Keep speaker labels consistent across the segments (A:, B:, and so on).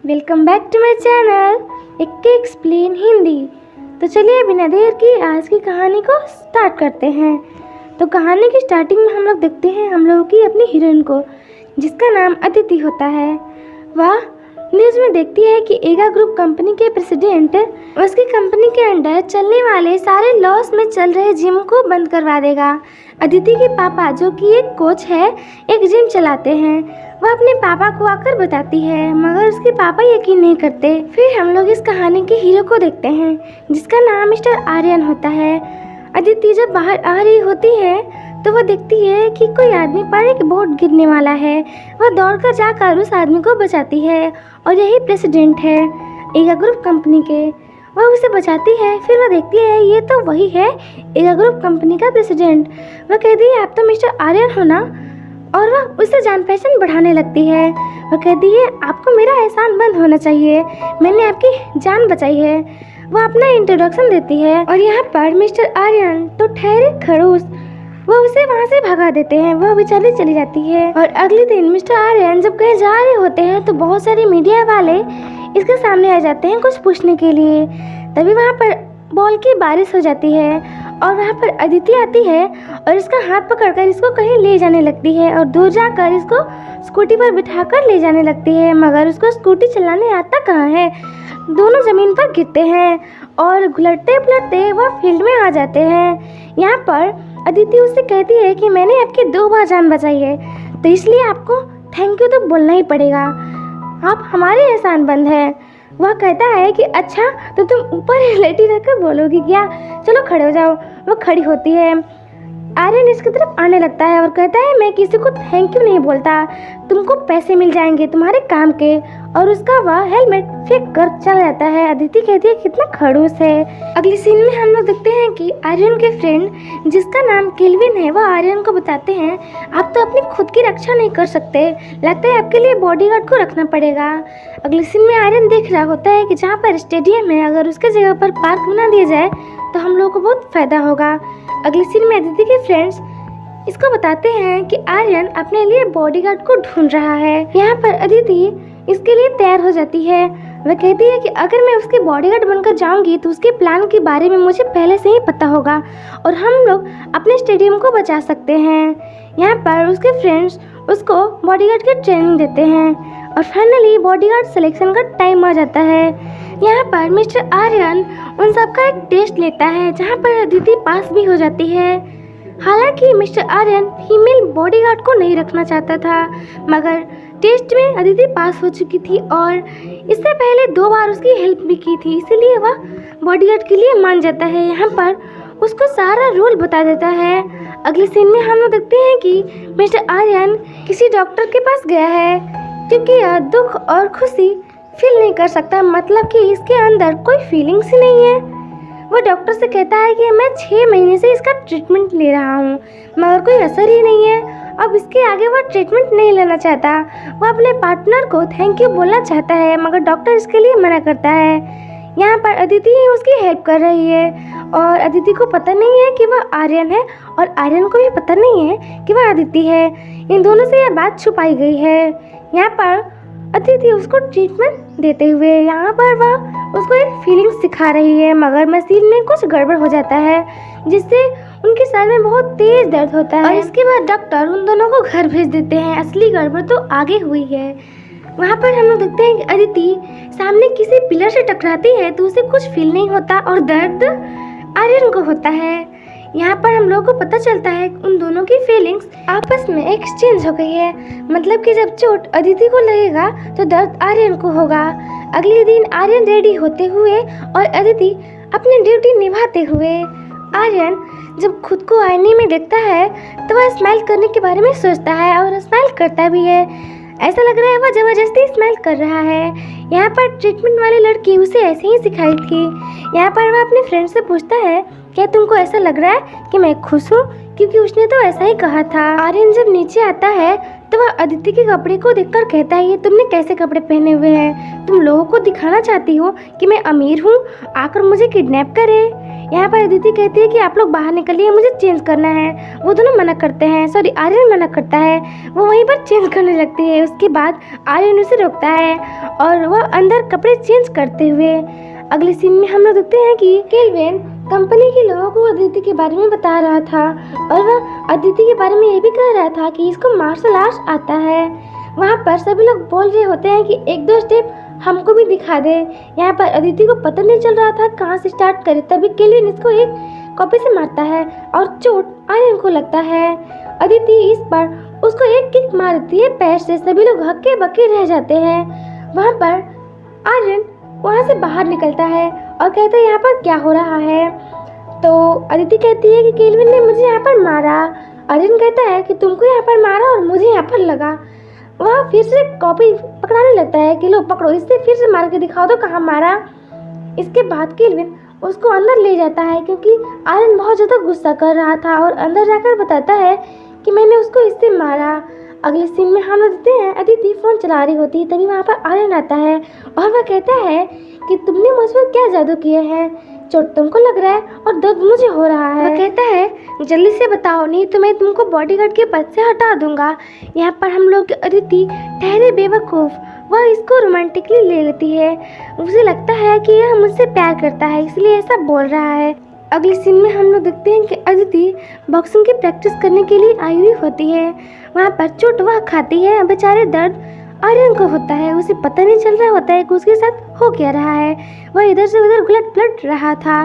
A: Welcome back to my channel इक्के explain Hindi. तो चलिए बिना देर की आज की कहानी को स्टार्ट करते हैं। तो कहानी की स्टार्टिंग में हम लोग देखते हैं हम लोगों की अपनी हीरोइन को, जिसका नाम अदिति होता है। वह न्यूज़ में देखती है कि एगा ग्रुप कंपनी के प्रेसिडेंट उसकी कंपनी के अंडर चलने वाले सारे लॉस में चल रहे जिम को बंद करवा देगा। अदिति के पापा, जो कि एक कोच है, एक जिम चलाते हैं। वह अपने पापा को आकर बताती है, मगर उसके पापा यकीन नहीं करते। फिर हम लोग इस कहानी के हीरो को देखते हैं, जिसका नाम मिस्टर आर्यन होता है। अदिति जब बाहर आ रही होती है तो वह देखती है कि कोई आदमी पर एक बोट गिरने वाला है। वह दौड़कर जाकर उस आदमी को बचाती है और यही प्रेसिडेंट है एगा ग्रुप कंपनी के। वह उसे बचाती है। फिर वह देखती है ये तो वही है एगा ग्रुप कंपनी का प्रेसिडेंट। वह कहती है आप तो मिस्टर आर्यन हो ना, और वह उससे जान पहचान बढ़ाने लगती है। वह कहती है आपको मेरा एहसान बंद होना चाहिए, मैंने आपकी जान बचाई है। वह अपना इंट्रोडक्शन देती है और यहाँ पर मिस्टर आर्यन तो ठहरे खड़ूस, वह उसे वहाँ से भगा देते हैं। वह बेचारी चली जाती है। और अगले दिन मिस्टर आर्यन जब कहीं जा रहे होते हैं तो बहुत सारे मीडिया वाले इसके सामने आ जाते हैं कुछ पूछने के लिए। तभी वहाँ पर बॉल की बारिश हो जाती है और वहाँ पर अदिति आती है और इसका हाथ पकड़कर इसको कहीं ले जाने लगती है और दूर जाकर इसको स्कूटी पर बिठाकर ले जाने लगती है। मगर उसको स्कूटी चलाने आता कहाँ है। दोनों ज़मीन पर गिरते हैं और घुलटते पुलटते वह फील्ड में आ जाते हैं। यहाँ पर अदिति उससे कहती है कि मैंने आपकी 2 बार जान बचाई है, तो इसलिए आपको थैंक यू तो बोलना ही पड़ेगा, आप हमारे एहसान बंद हैं। वह कहता है कि अच्छा तो तुम ऊपर लेटी रहकर बोलोगी क्या, चलो खड़े हो जाओ। वह खड़ी होती है। आर्यन इसकी तरफ आने लगता है और कहता है मैं किसी को थैंक यू नहीं बोलता, तुमको पैसे मिल जाएंगे तुम्हारे काम के। और उसका वह हेलमेट फेंक कर चला जाता है। अदिति कहती है कितना खड़ूस है। अगली सीन में हम लोग देखते हैं कि आर्यन के फ्रेंड, जिसका नाम केल्विन है, वह आर्यन को बताते हैं आप तो अपनी खुद की रक्षा नहीं कर सकते, लगता है आपके लिए बॉडीगार्ड को रखना पड़ेगा। अगली सीन में आर्यन देख रहा होता है कि जहाँ पर स्टेडियम है, अगर उसके जगह पर पार्क बना दिया जाए तो हम लोगों को बहुत फायदा होगा। अगली सीन में अदिति के फ्रेंड्स इसको बताते हैं कि आर्यन अपने लिए बॉडीगार्ड को ढूंढ रहा है। यहाँ पर अदिति इसके लिए तैयार हो जाती है। वह कहती है कि अगर मैं उसके बॉडीगार्ड बनकर जाऊंगी तो उसके प्लान के बारे में मुझे पहले से ही पता होगा और हम लोग अपने स्टेडियम को बचा सकते हैं। यहाँ पर उसके फ्रेंड्स उसको बॉडीगार्ड की ट्रेनिंग देते हैं और फाइनली बॉडीगार्ड सिलेक्शन का टाइम आ जाता है। यहाँ पर मिस्टर आर्यन उन सबका एक टेस्ट लेता है, जहाँ पर अदिति पास भी हो जाती है। हालांकि मिस्टर आर्यन फीमेल बॉडीगार्ड को नहीं रखना चाहता था, मगर टेस्ट में अदिति पास हो चुकी थी और इससे पहले 2 बार उसकी हेल्प भी की थी, इसीलिए वह बॉडीगार्ड के लिए मान जाता है। यहाँ पर उसको सारा रूल बता देता है। अगले सीन में हम लोग देखते हैं कि मिस्टर आर्यन किसी डॉक्टर के पास गया है, क्योंकि यह दुख और खुशी फील नहीं कर सकता, मतलब कि इसके अंदर कोई फीलिंग्स ही नहीं है। वो डॉक्टर से कहता है कि मैं 6 महीने से इसका ट्रीटमेंट ले रहा हूँ, मगर कोई असर ही नहीं है। अब इसके आगे वो ट्रीटमेंट नहीं लेना चाहता। वो अपने पार्टनर को थैंक यू बोलना चाहता है, मगर डॉक्टर इसके लिए मना करता है। यहाँ पर अदिति ही उसकी हेल्प कर रही है और अदिति को पता नहीं है कि वह आर्यन है और आर्यन को भी पता नहीं है कि वह अदिति है। इन दोनों से यह बात छुपाई गई है। यहाँ पर अदिति उसको ट्रीटमेंट देते हुए यहाँ पर वह उसको एक फीलिंग सिखा रही है, मगर मशीन में कुछ गड़बड़ हो जाता है, जिससे उनके सर में बहुत तेज दर्द होता है। और इसके बाद डॉक्टर उन दोनों को घर भेज देते हैं। असली गड़बड़ तो आगे हुई है। वहाँ पर हम लोग देखते हैं कि अदिति सामने किसी पिलर से टकराती है तो उसे कुछ फील नहीं होता और दर्द आर्यन को होता है। यहाँ पर हम लोगों को पता चलता है उन दोनों की फीलिंग्स आपस में एक्सचेंज हो गई है, मतलब कि जब चोट अदिति को लगेगा तो दर्द आर्यन को होगा। अगले दिन आर्यन रेडी होते हुए और अदिति अपनी ड्यूटी निभाते हुए। आर्यन जब खुद को आईने में देखता है तो वह स्माइल करने के बारे में सोचता है और स्माइल करता भी है। ऐसा लग रहा है वह ज़बरदस्ती स्माइल कर रहा है। यहाँ पर ट्रीटमेंट वाली लड़की उसे ऐसे ही सिखाई थी। यहाँ पर वह अपने फ्रेंड से पूछता है क्या तुमको ऐसा लग रहा है कि मैं खुश हूँ, क्योंकि उसने तो ऐसा ही कहा था। आर्यन जब नीचे आता है तो वह अदिति के कपड़े को देखकर कहता है ये तुमने कैसे कपड़े पहने हुए हैं, तुम लोगों को दिखाना चाहती हो कि मैं अमीर हूँ, आकर मुझे किडनैप करे। यहाँ पर अदिति कहती है कि आप लोग बाहर निकलिए, मुझे चेंज करना है। वो दोनों मना करते हैं, सॉरी आर्यन मना करता है। वो वहीं पर चेंज करने लगती है। उसके बाद आर्यन उसे रोकता है और वह अंदर कपड़े चेंज करते हुए। अगले सीन में हम लोग देखते हैं कि केल्विन कंपनी के लोगों को अदिति के बारे में बता रहा था और वह अदिति के बारे में ये भी कह रहा था कि इसको मार्शल आर्ट्स आता है। वहाँ पर सभी लोग बोल रहे होते हैं कि एक दो स्टेप हमको भी दिखा दे। यहाँ पर अदिति को पता नहीं चल रहा था कहाँ से स्टार्ट करे, तभी केल्विन इसको एक कॉपी से मारता है और चोट आर्यन को लगता है। अदिति इस पर उसको एक किक मार देती है पैर से। सभी लोग हक्के बक्के रह जाते हैं। वहाँ पर आर्यन वहाँ से बाहर निकलता है और कहता है यहाँ पर क्या हो रहा है। तो अदिति कहती है कि केल्विन ने मुझे यहाँ पर मारा। आर्यन कहता है कि तुमको यहाँ पर मारा और मुझे यहाँ पर लगा। वह फिर से कॉपी पकड़ाने लगता है कि लो पकड़ो, इससे फिर से मार के दिखाओ तो कहाँ मारा। इसके बाद केल्विन उसको अंदर ले जाता है क्योंकि आर्यन बहुत ज़्यादा गुस्सा कर रहा था और अंदर जाकर बताता है कि मैंने उसको इससे मारा। अगले सीन में हम लोग देखते हैं अदिति फ़ोन चला रही होती है, तभी वहाँ पर आर्यन आता है और वह कहता है कि तुमने मुझ पर क्या जादू किया है, चोट तुमको लग रहा है और दर्द मुझे हो रहा है। वह कहता है जल्दी से बताओ, नहीं तो मैं तुमको बॉडीगार्ड के पद से हटा दूंगा। यहाँ पर हम लोग अदिति ठहरे बेवकूफ़, वह इसको रोमांटिकली ले लेती है। उसे लगता है कि यह मुझसे प्यार करता है इसलिए ऐसा बोल रहा है। अगले सीन में हम लोग देखते हैं कि अदिति बॉक्सिंग की प्रैक्टिस करने के लिए आई हुई होती है। वहाँ पर चोट वह खाती है, बेचारे दर्द आर्यन को होता है। उसे पता नहीं चल रहा होता है कि उसके साथ हो क्या रहा है। वह इधर से उधर उलट पलट रहा था।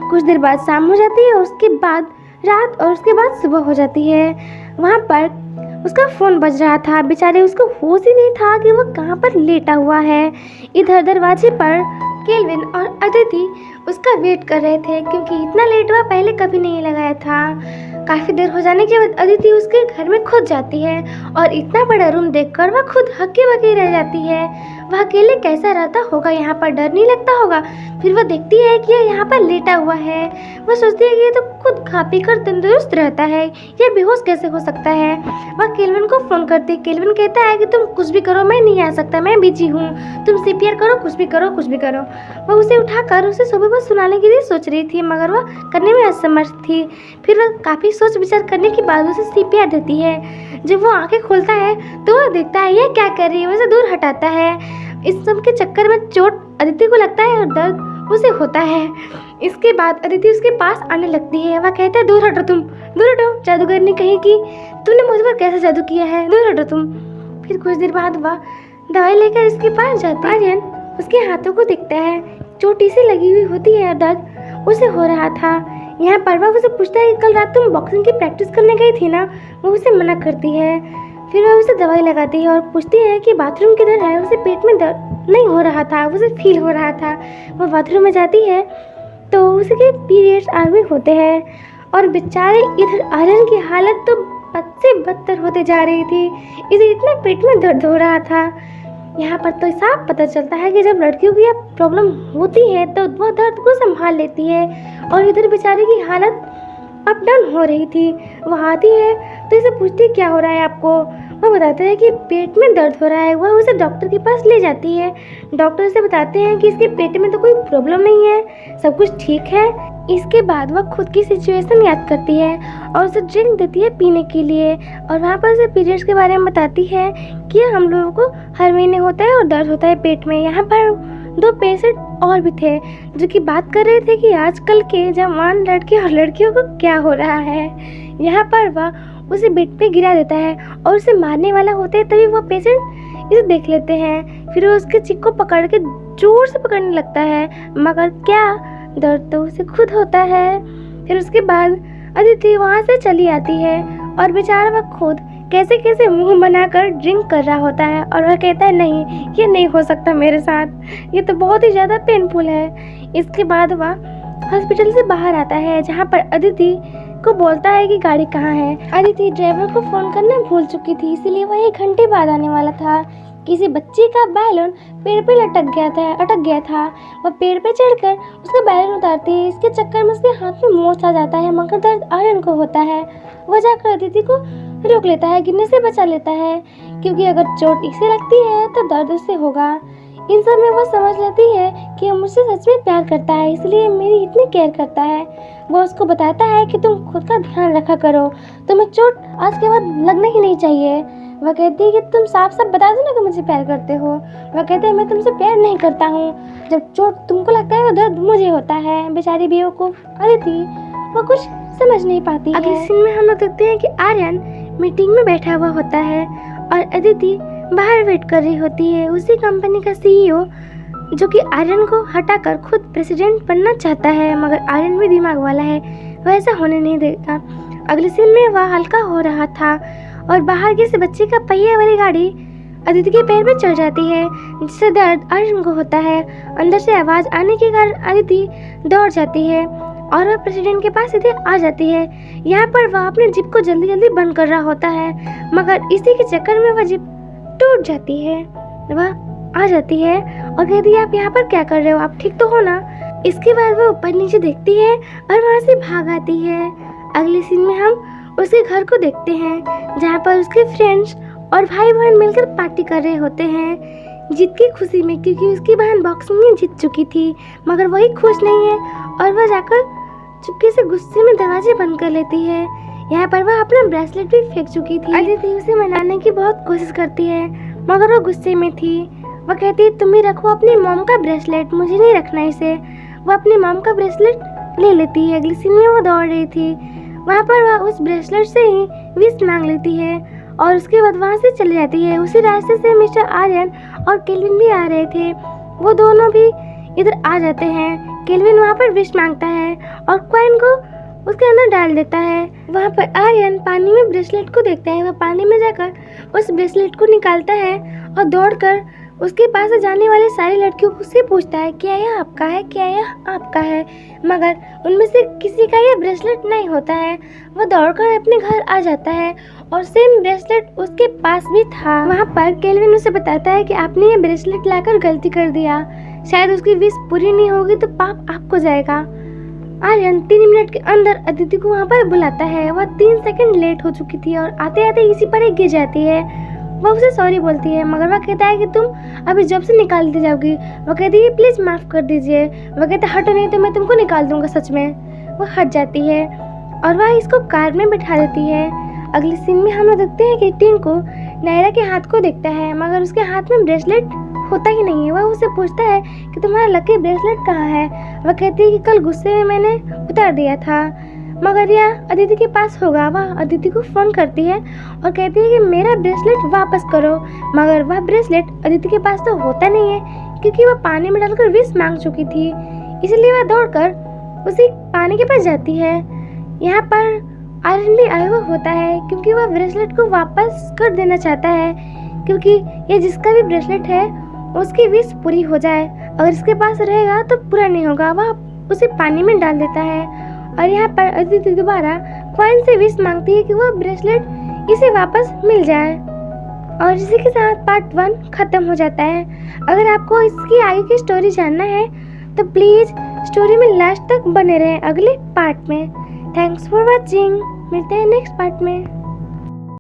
A: कुछ देर बाद शाम हो जाती है, उसके बाद रात और उसके बाद सुबह हो जाती है। वहाँ पर उसका फ़ोन बज रहा था। बेचारे उसको होश ही नहीं था कि वह कहाँ पर लेटा हुआ है। इधर दरवाजे पर केल्विन और अदिति उसका वेट कर रहे थे क्योंकि इतना लेट वह पहले कभी नहीं लगाया था। काफ़ी देर हो जाने के बाद अदिति उसके घर में खुद जाती है और इतना बड़ा रूम देखकर वह खुद हक्के बक्के रह जाती है। वह अकेले कैसा रहता होगा, यहाँ पर डर नहीं लगता होगा। फिर वह देखती है कि यह यहाँ पर लेटा हुआ है। वह सोचती है कि ये तो खुद खा पी कर तंदुरुस्त रहता है, यह बेहोश कैसे हो सकता है। वह केल्विन को फ़ोन करती है। केल्विन कहता है कि तुम कुछ भी करो, मैं नहीं आ सकता, मैं बिजी हूँ, तुम सीपीआर करो, कुछ भी करो, कुछ भी करो। वह उसे उठाकर उसे सुबह बस सुनाने के लिए सोच रही थी मगर वह करने में असमर्थ थी। फिर वह काफ़ी सोच विचार करने के बाद उसे सीपीआर देती है। जब वो आंखें खोलता है तो वह देखता है यह क्या कर रही है, वैसे दूर हटाता है। इस सब के चक्कर में चोट अदिति को लगता है और दर्द उसे होता है। इसके बाद अदिति उसके पास आने लगती है। वह कहता है दूर हटो, तुम दूर हटो, जादूगरनी कहेगी, तुमने मुझ पर कैसे जादू किया है, दूर हटो तुम। फिर कुछ देर बाद वह दवाई लेकर इसके पास जाता है। आर्यन उसके हाथों को देखता है, चोट इसे लगी हुई होती है और दर्द उसे हो रहा था। यहाँ पर वह उसे पूछता है कि कल रात तुम बॉक्सिंग की प्रैक्टिस करने गई थी ना। वो उसे मना करती है। फिर वह उसे दवाई लगाती है और पूछती है कि बाथरूम किधर है। उसे पेट में दर्द नहीं हो रहा था, उसे फील हो रहा था। वह बाथरूम में जाती है तो उसके पीरियड्स आ भी होते हैं और बेचारे इधर आर्यन की हालत तो बद से बदतर होते जा रही थी। इसे इतना पेट में दर्द हो रहा था। यहाँ पर तो साफ पता चलता है कि जब लड़कियों की यह प्रॉब्लम होती है तो वह दर्द को संभाल लेती है और इधर बेचारे की हालत अप डाउन हो रही थी। वह आती है तो इसे पूछती है क्या हो रहा है आपको। वह बताता है कि पेट में दर्द हो रहा है। वह उसे डॉक्टर के पास ले जाती है। डॉक्टर से बताते हैं कि इसके पेट में तो कोई प्रॉब्लम नहीं है, सब कुछ ठीक है। इसके बाद वह खुद की सिचुएशन याद करती है और उसे ड्रिंक देती है पीने के लिए और वहाँ पर उसे पीरियड्स के बारे में बताती है कि हम लोगों को हर महीने होता है और दर्द होता है पेट में। यहाँ पर 2 पेशेंट और भी थे जो कि बात कर रहे थे कि आजकल के जवान लड़के और लड़कियों को क्या हो रहा है। यहाँ पर वह उसे बेड पे गिरा देता है और उसे मारने वाला होता है, तभी वह पेशेंट इसे देख लेते हैं। फिर वो उसके चिक को पकड़ के जोर से पकड़ने लगता है मगर क्या दर्द तो उसे खुद होता है। फिर उसके बाद अदिति वहाँ से चली आती है और बेचारा वह खुद कैसे कैसे मुंह बनाकर ड्रिंक कर रहा होता है और वह कहता है नहीं, ये नहीं हो सकता मेरे साथ, ये तो बहुत ही ज़्यादा पेनफुल है। इसके बाद वह हॉस्पिटल से बाहर आता है जहाँ पर अदिति को बोलता है कि गाड़ी कहाँ है। अदिति ड्राइवर को फ़ोन करना भूल चुकी थी, इसीलिए वह 1 घंटे बाद आने वाला था। किसी बच्चे का बैलून पेड़ पे अटक गया था। वह पेड़ पे चढ़कर उसका बैलून उतारती है। इसके चक्कर में उसके हाथ में मोच आ जाता है मगर दर्द आर्यन को होता है। वह जाकर अदिति को रोक लेता है, गिरने से बचा लेता है क्योंकि अगर चोट इसे लगती है तो दर्द उससे होगा। इन सब में वो समझ लेती है कि वो मुझसे सच में प्यार करता है, इसलिए मेरी इतनी केयर करता है। वो उसको बताता है कि तुम खुद का ध्यान रखा करो, तुम्हें चोट आज के बाद लगना ही नहीं चाहिए। वह कहती है कि तुम साफ साफ बता दो ना कि मुझे प्यार करते हो। वह कहते हैं मैं तुमसे प्यार नहीं करता हूँ, जब चोट तुमको लगता है तो दर्द मुझे होता है। बेचारी बेवकूफ अदिति वो कुछ समझ नहीं पाती है। अगले सीन में हम लोग देखते हैं कि आर्यन मीटिंग में बैठा हुआ होता है और अदिति बाहर वेट कर रही होती है। उसी कंपनी का CEO जो कि आर्यन को हटाकर खुद प्रेसिडेंट बनना चाहता है, मगर आर्यन भी दिमाग वाला है, वह ऐसा होने नहीं देगा। अगले सीन में वह हल्का हो रहा था और बाहर किसी बच्चे का पहिए वाली गाड़ी अदिति के पैर में चढ़ जाती है, जिससे दर्द आर्यन को होता है। अंदर से आवाज़ आने के कारण अदिति दौड़ जाती है और वह प्रेसिडेंट के पास सीधे आ जाती है। यहाँ पर वह अपने जिप को जल्दी जल्दी बंद कर रहा होता है, मगर इसी के चक्कर में वह जिप टूट जाती है। वह आ जाती है और कहती है आप यहाँ पर क्या कर रहे हो, आप ठीक तो हो ना। इसके बाद वह ऊपर नीचे देखती है और वहाँ से भाग आती है। अगले सीन में हम उसके घर को देखते हैं, जहाँ पर उसके फ्रेंड्स और भाई बहन मिलकर पार्टी कर रहे होते हैं जीत की खुशी में, क्योंकि उसकी बहन बॉक्सिंग में जीत चुकी थी, मगर वही खुश नहीं है और वह जाकर चुपके से गुस्से में दरवाजे बंद कर लेती है। यहाँ पर वह अपना ब्रेसलेट भी फेंक चुकी थी। अदिति उसे मनाने की बहुत कोशिश करती है, मगर वो गुस्से में थी। वह कहती है तुम ही रखो अपनी मॉम का ब्रेसलेट, मुझे नहीं रखना इसे। वह अपनी मॉम का ब्रेसलेट ले लेती है। अगली सीन में वो दौड़ रही थी, वहाँ पर वह उस ब्रेसलेट से ही विश मांग लेती है और उसके बाद वहाँ से चली जाती है। उसी रास्ते से मिस्टर आर्यन और केल्विन भी आ रहे थे, वो दोनों भी इधर आ जाते हैं। केल्विन वहाँ पर विश मांगता है और कॉइन को उसके अंदर डाल देता है। वहाँ पर आर्यन पानी में ब्रेसलेट को देखता है। वह पानी में जाकर उस ब्रेसलेट को निकालता है और दौड़कर उसके पास जाने वाली सारी लड़कियों से पूछता है क्या यह आपका है, क्या यह आपका है, मगर उनमें से किसी का यह ब्रेसलेट नहीं होता है। वह दौड़कर अपने घर आ जाता है और सेम ब्रेसलेट उसके पास भी था। वहाँ पर केल्विन उसे बताता है कि आपने ये ब्रेसलेट लाकर गलती कर दिया, शायद उसकी विश पूरी नहीं होगी तो पाप आपको जाएगा। आर्यन 3 मिनट के अंदर अदिति को वहाँ पर बुलाता है। वह 3 सेकंड लेट हो चुकी थी और आते आते इसी पर ही गिर जाती है। वह उसे सॉरी बोलती है, मगर वह कहता है कि तुम अभी जॉब से निकाल दी जाओगी। वह कहती है प्लीज़ माफ़ कर दीजिए। वह कहता है हटो नहीं तो मैं तुमको निकाल दूंगा सच में। वह हट जाती है और वह इसको कार में बिठा देती है। अगले सीन में हम लोग देखते हैं कि टिंकू नायरा के हाथ को देखता है, मगर उसके हाथ में ब्रेसलेट होता ही नहीं है। वह उससे पूछता है कि तुम्हारा लकी ब्रेसलेट कहाँ है। वह कहती है कि कल गुस्से में मैंने उतार दिया था, मगर यह अदिति के पास होगा। वह अदिति को फ़ोन करती है और कहती है कि मेरा ब्रेसलेट वापस करो, मगर वह ब्रेसलेट अदिति के पास तो होता नहीं है, क्योंकि वह पानी में डालकर विश मांग चुकी थी। इसलिए वह दौड़कर उसी पानी के पास जाती है। यहाँ पर आर्यन भी आया हुआ होता है, क्योंकि वह ब्रेसलेट को वापस कर देना चाहता है, क्योंकि ये जिसका भी ब्रेसलेट है उसकी विश पूरी हो जाए। अगर इसके पास रहेगा तो पूरा नहीं होगा। वह उसे पानी में डाल देता है और यहाँ पर अदिति दोबारा कॉइन से विश मांगती है कि वह ब्रेसलेट इसे वापस मिल जाए। और इसी के साथ पार्ट 1 खत्म हो जाता है। अगर आपको इसकी आगे की स्टोरी जानना है तो प्लीज़ स्टोरी में लास्ट तक बने रहें अगले पार्ट में। Thanks for watching. मिलते हैं नेक्स्ट पार्ट में।